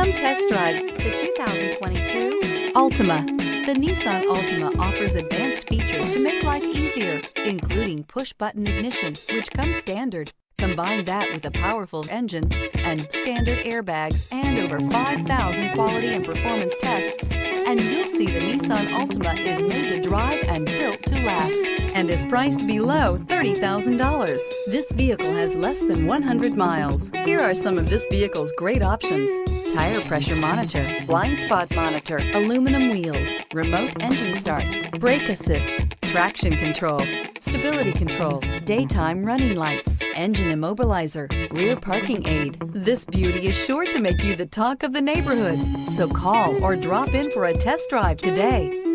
Come test drive the 2022 Altima. The Nissan Altima offers advanced features to make life easier, including push-button ignition, which comes standard. Combine that with a powerful engine and standard airbags and over 5,000 quality and performance tests, and you'll see the Nissan Altima is made to drive and built to last, and is priced below $30,000. This vehicle has less than 100 miles. Here are some of this vehicle's great options: tire pressure monitor, blind spot monitor, aluminum wheels, remote engine start, brake assist, traction control, stability control, daytime running lights, engine immobilizer, rear parking aid. This beauty is sure to make you the talk of the neighborhood. So call or drop in for a test drive today.